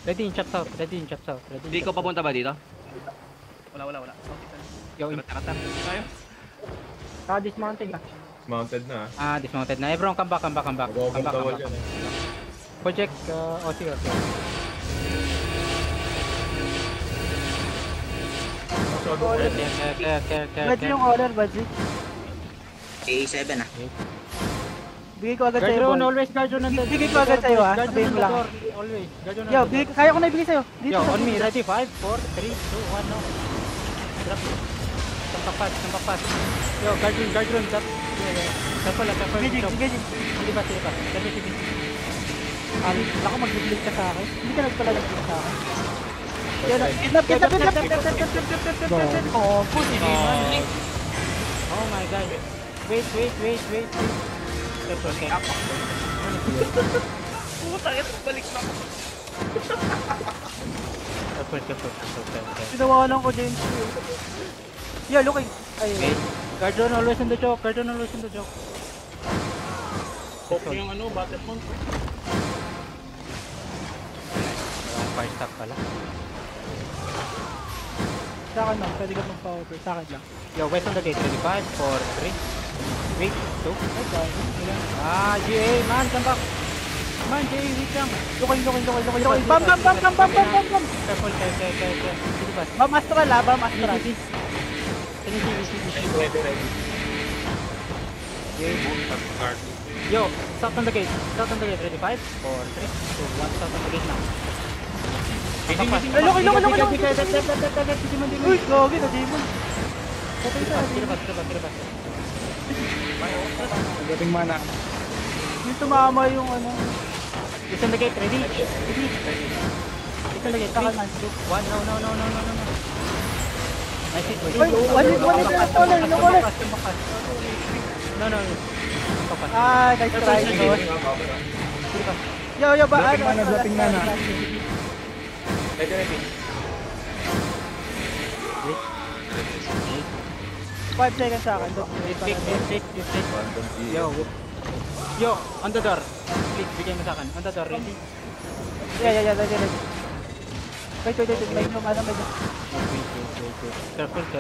Ready in chop south, ready in chop south, ready in Hindi ko chop papunta ba dito? Wala. south. Yo, Tara. Tayo. dismounted na. Mounted na. Dismounted na. Everyone, come back. Mag-open the wall yan eh. Project, sige. Badzi yung order, Badzi. A7 ah. Bigay ko agad sa'yo, Guardian, Bon. always Guardian on the Bigay ko agad sa'yo, ah. Guardian Sabihin on mo the lang. door, always. Guardian on Yo, the door. kaya ko na ibigay sa'yo. Dito Yo, sa on me, ready, 5, 4, 3, 2, 1, no. Drop. Tampak fast. Yo, Guardian, drop. Careful. Engaging. Hindi pa. Sige. Ako mag-blink ka sa akin. Hindi ka nagpala nag-blink sa akin. Kidnap. Oh, puti naman. Oh my god. Wait. Careful. Puta, ito balik na ako. Careful. Pinawalan ko, James. Yeah, looking. Wait. Guardian always in the choke. Pop yung battle mount. Fire stack pala. Sa akin lang, pwede ka mag-power. Sa akin lang. Yo, west on the gate. Ready, 5, 4, 3. Wait, 2. GA, man, come back. Man, GA, wait lang. Looking. Bam! Careful. Sige ba? Bam Astral, ah. Bam Astral. Ready. Yo, stop on the gate. Ready, 5, 4, 3, 2, 1. Stop on the gate now. Ay, looking. Uy, gogi na, Demon. Kira. Gating mana. Yung tumama yung ano. It's on the gate, ready? It's on the gate, 3, 2, 1. No. Nice hit, wait. Uy, walit na color. No. Ah, nice try. Yo, ba? Gating mana. Ready. 5 seconds sa akin. Wait. Yo, on the door. Please, bigay mo sa akin. On the door, ready? Yeah, ready. Wait. May yung ano. Careful. Okay.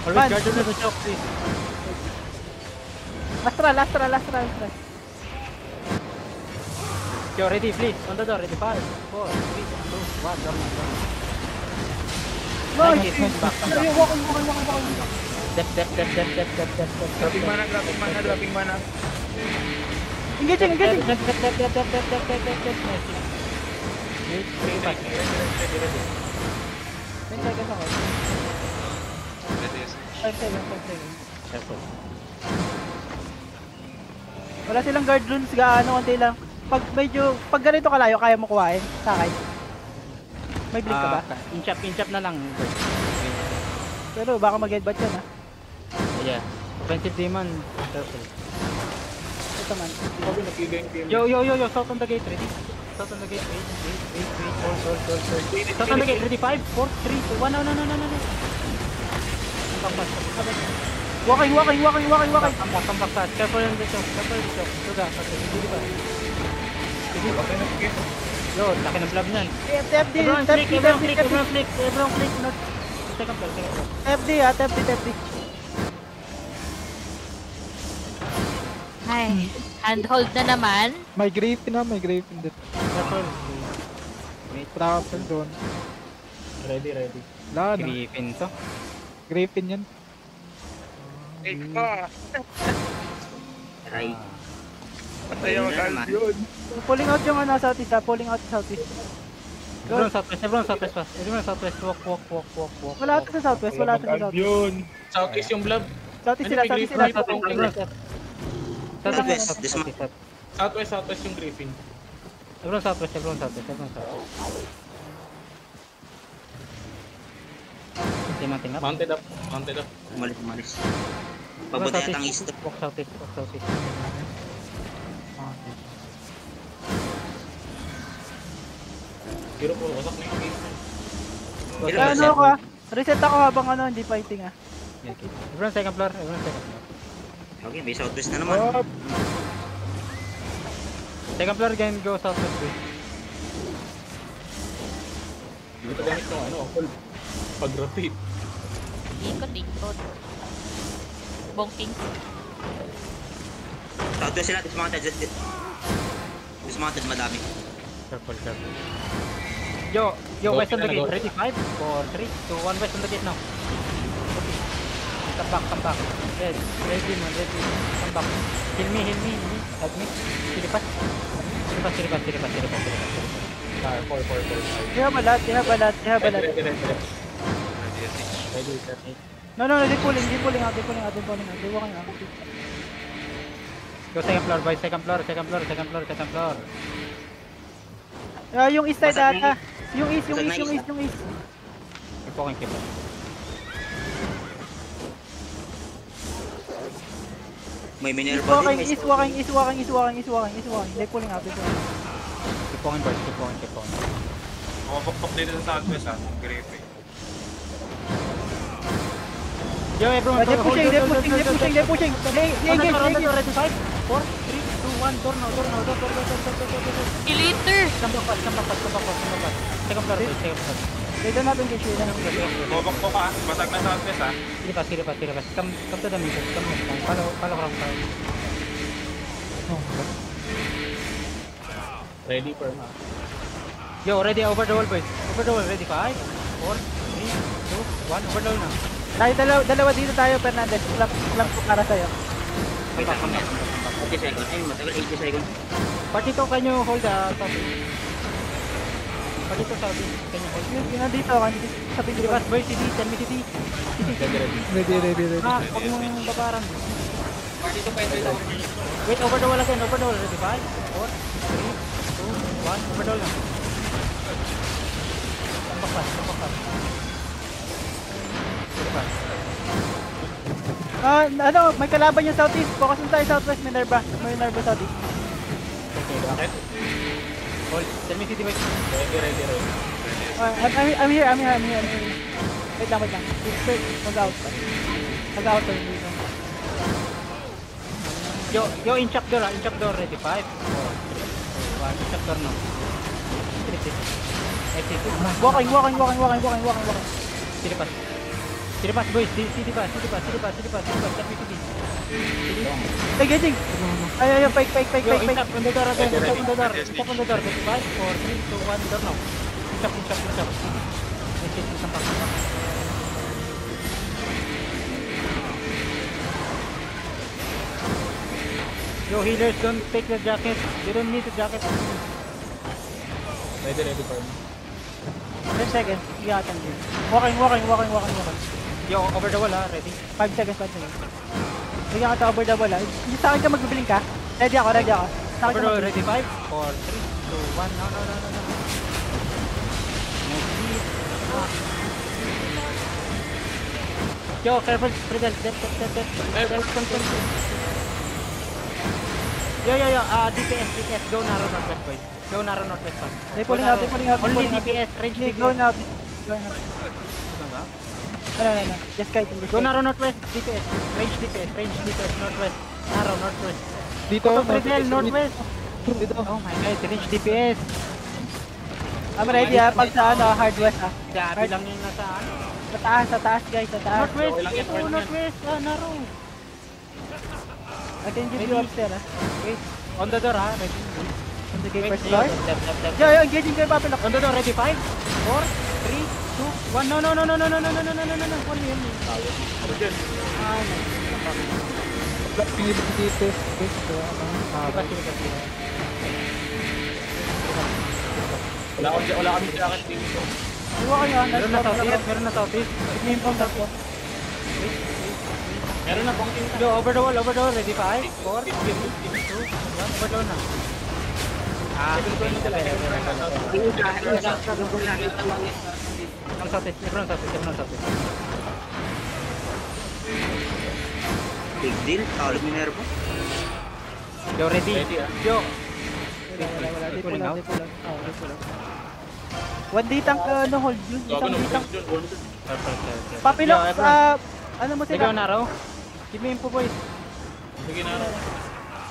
Always Man. guard on the choke, please. Astral. Yo, ready, please. On the door, ready, 5, 4, 3, 2, 1, door. No, Back. walking. Step. Dropping mana. Engaging. Step. Ready. 10 seconds ako. 5 seconds. Careful. Wala silang guard runes, konti lang. Pag ganito kalayo, kaya mo kuhain sa akin. May blink ka ba? Inchap na lang. Pero baka mag-headbutt yan, ah. Yeah. Offensive demon. Careful. Ito man. Yo, south on the gate, ready? South on the gate, wait. South on the gate, ready? 5, 4, 3, 2, 1, no. Walking. Come back fast. Careful on the choke. Suga, hindi ba? Yo, laki ng blab niyan. FD. Everyone flick. Second floor. FD, ah. FD. Ay, handhold na naman. May Griffin dito. Careful. Wait. Trapper doon. Ready. Wala na. Griffin to. Griffin yan. Aray. Patay yung naman. Pulling out yung southeast, ah. Pulling out southeast. Everyone southwest fast. Walk. Wala ito sa southwest. Yun. Southeast yung blob. Southeast sila. Southwest yung Griffin. Everyone southwest. Tingnan. Mounted up. Umalis. Pabuti at ang east. Walk southeast. Pero po, wasak na yung game. Ano ka? Reset ako habang hindi fighting, ah. Okay. Everyone second floor. Okay, may southwest na naman. Second floor again, go southwest boys. Hindi ko gamit yung ano, hold. Pag-rotate. Ikot. Bongking. Southwest sila, dismounted madami. Careful. Yo, west on the gate. Ready? 5, 4, 3, 2, 1. West on the gate now. Okay. Come back. Ready. Come back. Heal me. Help me. Silipas. Four. Diha balat. Ready. No, di pulling out. Go second floor boys. Second floor. Yung east side Basag na ata. Yung east. Keep walking. May Minerva din. East walking. They're pulling out. Keep walking boys. Keep walking. Pokpok dito sa southwest ha. Griffin. Yo, everyone. They're pushing. They engage. Ready? 5, 4, 3, 2, 1. Door now. Later! Come back fast. Second floor boys. They don't have engage. Pokpok ha. Basag na southwest ha. Silipas. Come to the middle. Follow around. Ready for na. Yo, ready over the wall boys. Ready? 5, 4, 3, 2, 1. Over the wall na. Tayo dalawa dito tayo, Fernandez. Lang po para sa'yo. Wait lang, 40 seconds. Ay, matagal 80 seconds. Party to, can you hold the southeast? Party to southeast, can you hold? Yun nandito ako. Sabi ko Silipas boys, CD, tell me CD. Ready. Huwag mong babaran. Wait, over the wall again, ready? 5, 4, 3, 2, 1, over the wall na. Tambak fast. Silipas. May kalaban yung southeast. Focus na tayo southwest, Minerva southeast. Okay, bakit? Hold, tell me CD boys. Ready. I'm here. Wait lang. Mag-out. Yo, in check door, ready? 5, 4, 3, 2, 1, in check door now. Exit. Walking. Silipas boys, CD pa, tell me CD. Engaging. Ay, fake. Yo, in check on the door again, Step on the door, ready? 5, 4, 3, 2, 1, door now. In check. Exit, sampak. Yo, healers, don't take the jacket. You don't need the jacket. Ready for na. 10 seconds. Iyatan din. Walking. Yo, over the wall ready? 5 seconds. Bigyan ka over the wall Hindi sa akin ka magbibiling ka. Ready ako. Sa Over akin the ka wall, ready? 5, 4, 3, 2, 1, no. Yo, careful, Fridel, dead. Yo, DPS, go narrow northwest boys. Fast. They pulling out. Only DPS, range DPS. Go now. No. Just kite. Go narrow northwest, DPS, range DPS, northwest, narrow northwest. Dito. Fridel, northwest. Dito. Oh my god, range DPS. I'm ready pag sa hard west Grabe lang yung nasa Sa taas guys, sa taas. northwest, northwest, narrow. I can give you upstairs Wait, on the door ready? On the gate Wait, first floor. left. Yo, engaging kayo papilok. On the door, ready? 5, 4, 3, 2, 1. No. Only. Pinili dito. Wala kami jacket dito. Iwa kayo. Meron na southeast. Name pong tatlo. Meron na bongking na. Go, over the wall, ready? 5, 4, 3, 2, 1, over the wall na. Everyone southeast. Big deal. Tawag Minerva. Yo, ready? Yo. Wala. Di pull out. One day tank hold yun. Isang day tank. Papilok ano mo Ikaw sila? na raw. Give me info boys. Sige na.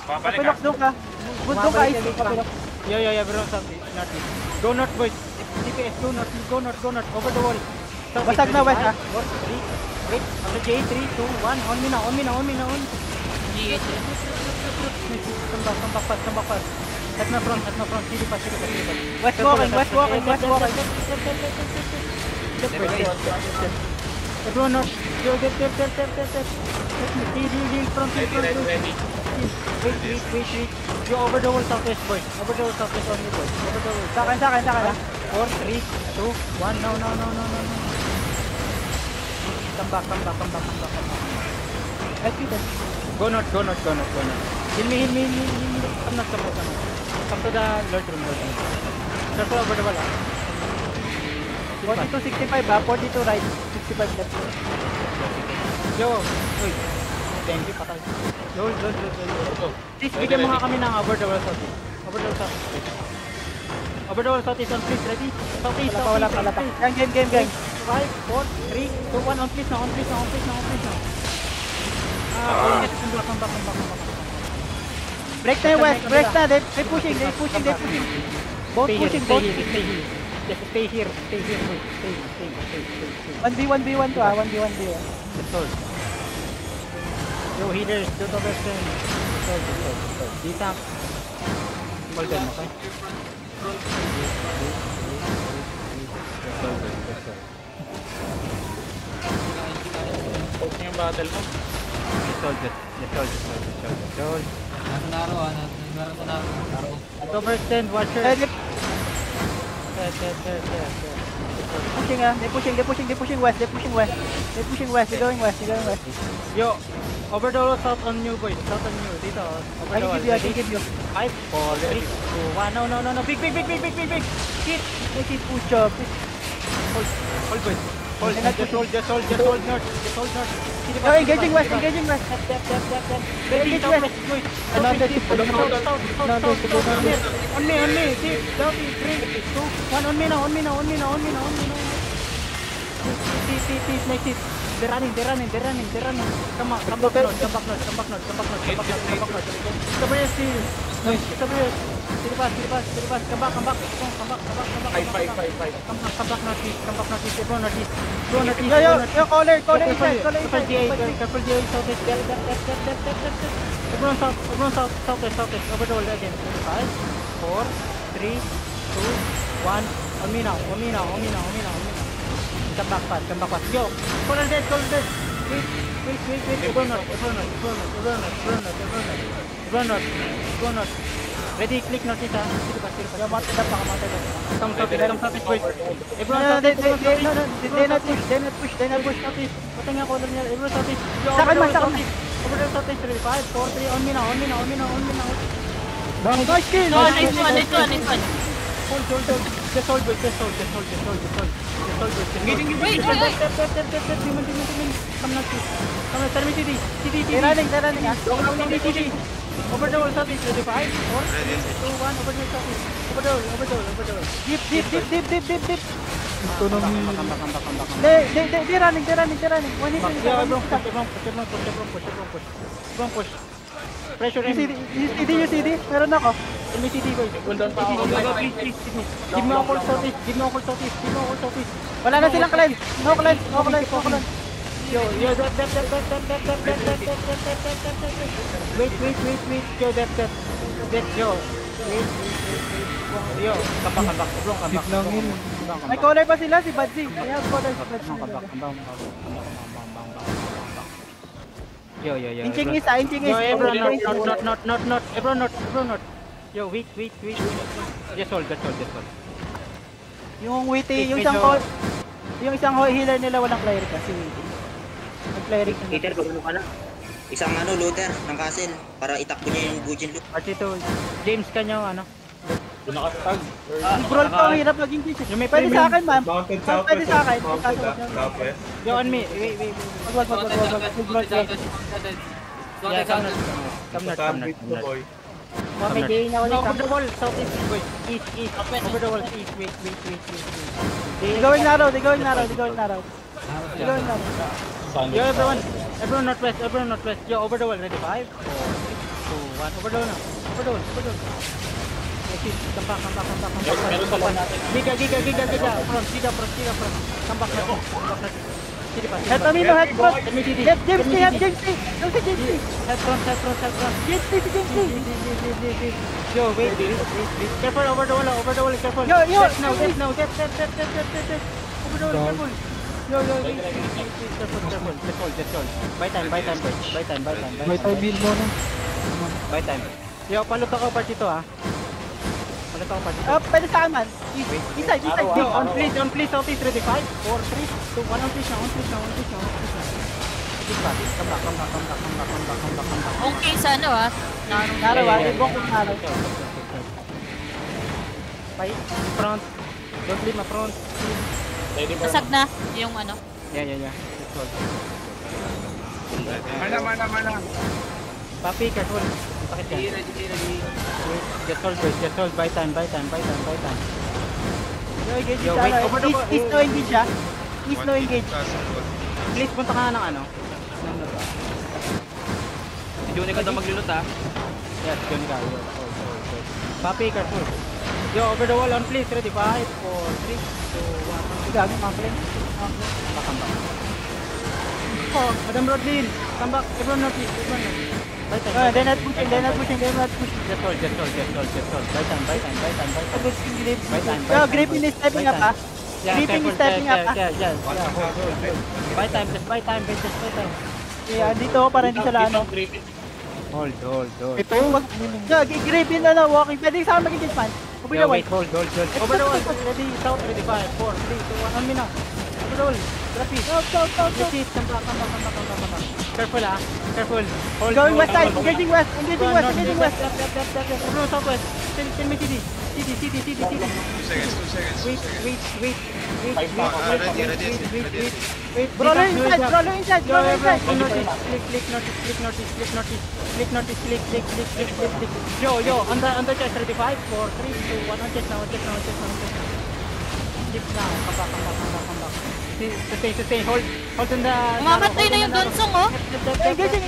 Papalik Papilok doon ka. Good doon ka, Bumabalik Ice. ka, Papilok. Yo, everyone south, northeast. Go north, boys. CPS, go north, over the wall. Southeast, Basag na, ready, west, 5, 4, 3, wait, after J, 3, 2, 1, on me now. GH. Come back fast. At my front, CD pass. West walking. Left. Everyone north. Yo, get. Heal front. Ready. Wait. Yo, over the wall southwest, boys. Over the wall southwest on you, boys. Over the wall. Sa akin. 4, 3, 2, 1, no. Come back. Help you then. Go north. Heal me. I'm not supposed to. Come to the Lord room. Circle over the wall. 42, 65 ha. 42 right. 65 left. Yo, uy. Thank you, patay. Lol. Please, bigyan mo nga kami ng over the wall southeast. Over the wall southeast on please, ready? Southeast. Wala pa. Game. 5, 4, 3, 2, 1, on please now. Come back. Break na yung west. They pushing. Both pushing. Stay here. Just stay here, boys. Stay. 1v1 to ha. 1v1. That's all. Yo, healers, do the best thing. That's all. D-tap. Hold them, okay? Pause niya yung battle mo. That's all. Nasa naro. Overstand, watcher. They There. pushing west. They're going west. Yo, over the wall south on you, boys. South on you. Dito, over I the wall. can give you. 5, 4, 3, 2, 1. No. Big. Hit. Make it push up. Hold, boys. Hold, just hold north. No, engaging west. Dep. Ready, Engage southwest, boys. Another South. On me. See, down, 3, 2, 1. On me now. See, next hit. They're running. Come back north. Cover your steel. Sili pass. Come back. Come back northeast. Everyone northeast. Yo, caller inside. Careful GA, southeast. Everyone southwest. Over the wall again. 5, 4, 3, 2, 1. On me now. Come back fast. Yo, caller dead. Wait. Everyone north. Ready, click northeast ha. Sili pass. Kamatay na. Come southeast, boys. Everyone No, they southeast. not push. Southeast. Patay nga caller niya. Everyone southeast. Yo, Sa akin, over the sa akin. southeast. Over the southeast. 5, 4, 3. On me now. Nice kill. No, next one. Hold. Just hold, boys. Wait. Demon. Come northeast. Tell me CD. They're running ha. CD. Over the wall southeast. Ready, 5, 4, 3, 2, 1. Over the southeast. Over the wall. Deep. Ito nang They're running. One hit. Everyone push. Pressure him. You CD? Meron ako. Tell me CD, boys. Gundon pa ako. Please. Give me a call southeast. Wala na silang cleanse. No cleanse. Yo, dep. Wait. Yo, dep. Yo. Wait. Yo, come back. Deep lang yun. May caller pa sila si Badzi. May caller si Badzi. Yo. Inching is. Yo, everyone not. Everyone not. Yo, wait. Just hold. Yung Witty, yung isang healer nila walang cleric kasi Witty. Nag-cleric na. Peter, gawin mo ka na. Isang looter ng castle para itakbo niya yung Gujin loot. Archito, James kanyo ano? Nakatag. Brawl pa ang hirap maging glitch. Yung may Pwede sa akin, ma'am. Mounted Pwede sa akin. Southwest. Yo, on me. Wait. Wag. Yeah, come not. Sandwich mo, boy. May gain na ulit. Over the wall, southeast, boy. East. Over the wall, east. Wait. They're going narrow. Yo, everyone northwest. Yo, over the wall, ready? 5, 4, 3, 2, 1. Overload na. Overload. Come back. Meron sa lahat natin. Giga. Front. Come back natin. Sige pa. Head Amino, head front. Let me see this. Head James Lee, head James Lee. Yung si James Lee. Head front. James Lee, si James Lee. Yo, wait. Careful, over the wall, careful. Yo. Get now. Over the wall, careful. Yo, wait. Careful. Just hold. Buy time. May time build mo na. Buy time. Yo, palut ako part dito ah. Pwede sa aman. Inside. Yo, on please, southeast, ready, 5, 4, 3, 2, 1, on please now. Come back. Okay sa ano ah. Narawa, ibong kong naraw. Bye, front. Don't leave my front. Ready for Nasag na yung ano. Yeah. Let's hold. Mana. Papi, careful. Sakit yan. Wait, just hold. Buy time. Yo, engage Yo, siya. wait, over the wall. East no engage siya. East no engage. Please, punta ka na ng ano. Si Johnny ka daw maglulot ah. Yes, yun ka. Hold. Papi, careful. Yo, over the wall on please. Ready, 5, 4, 3, 2, 1. Gago, mapin. Come back. Oh, Madam Rodlin, come back. Everyone now, please. Buy time. They're not pushing. Just hold. Buy time. Yo, Griffin is stepping up ah. Yeah, Griffin is careful, stepping up ah. Yeah. Hold. Buy time. Yeah, dito ako para hindi sa lano. Hold. Ito. Yo, Griffin na walking. Pwede sa akin maging man. Over the Yo, wall. wait, hold. Over the wall. Ready, south, ready, 5, 4, 3, 2, 1. On me now. Over the wall. Grabe. Go. Repeat, come back. Careful ah. Careful. Hold. Going west side. Engaging west. Left. Everyone southwest. Tell me CD. CD. 2 seconds. Wait. Brawler inside. Click northeast. Yo, on the chest, ready, 5, 4, 3, 2, 1, on chest now. Keep now, come back. Sustain, hold on the... Umamatay na yung donsong oh. Engaging.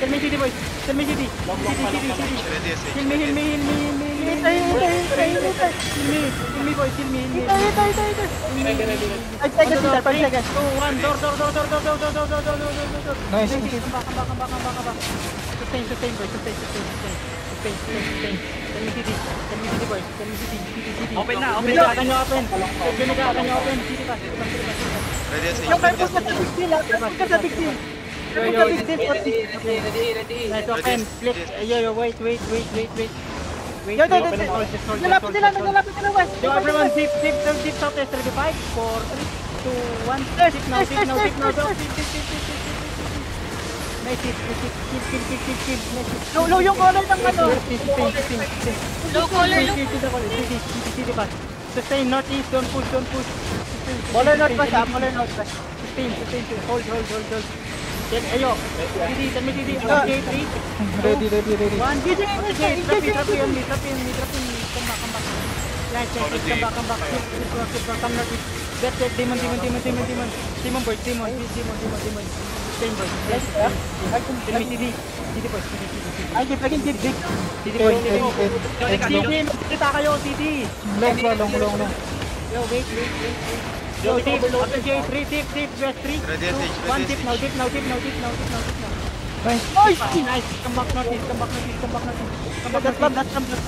Tell me CD, boys. CD. Heal me. Heal me, boys. Five seconds. 2, 1, door. Nice. Come back. Sustain, boys. Sustain. Tell me CD, boys. Open na. Akan nyo open. CD pa. Yung kaya po sa big deal. Nice, open. Click. Yo, wait. Yo, nalapit nila west. Yo, everyone, deep southeast. Ready, 5, 4, 3, 2, 1. Deep now. Nice hit. Kill. Low yung color ng ano. Low color, low. CD pa. Sustain, northeast, don't push. Color north pa siya, Sustain. Hold. Ayo. Tell me CD. Okay, 3, 2, Ready. 1. Trap on me. Come back. Yeah, check. Come back. Come northeast. That's it. Demon. Demon boys. Sustain boys. Tell me CD. CD boys. Ay, laging big. CD boys. Ten. Kita kayo, CD. Long. Yo, wait. Yo, deep. After J3, deep. West 3, 2, 1. Deep now. Nice. Nice. Come back northeast. Come back. That's love. Come back.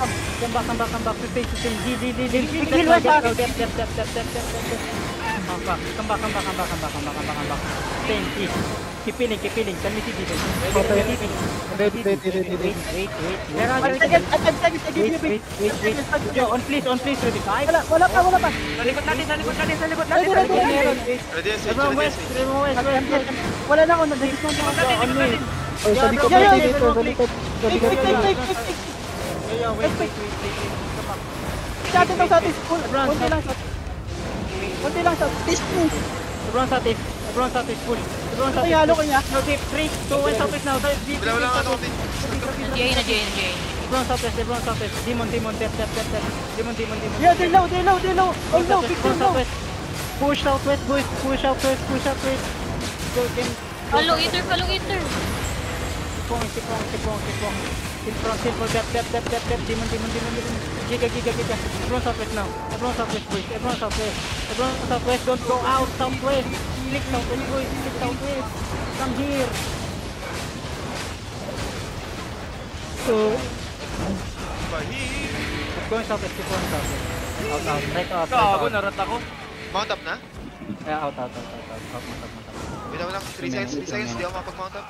Sustain. Heal west ah. Come back. Sustain. Keep peeling. Tell me CD. Ready. Wait. One second, I give you big. Yo, on please, ready, 5. Wala pa. Sa likod natin. Ready. Everyone west. Wala na ako, nagigit na ako. On me. Oh, sa likod Yo, natin yo, dito. Sa likod. Take. Yo, wait. Come back. Sa atin sa atin, konti lang sa Everyone southeast, full. Ay, halo ko niya. No, deep, 3, 2, 1, southeast now. Deep. Na-J. Everyone southeast. Demon, tap. Demon. Yeah, they're low. Oh no, big deal low. Push southwest, boys. Push southwest. Go again. Follow eater. In front, dep. Demon. Giga. Everyone southwest now. Everyone southwest, boys. Everyone southwest. Don't go out. Southwest. Click southwest, boys. Click southwest. Come here. Bahir! Keep going southwest. Out. Right out. Gago, narat ako. Mount up na? Yeah, out. Mount up. Wait lang, 3 seconds. Di ako makapag-mount up.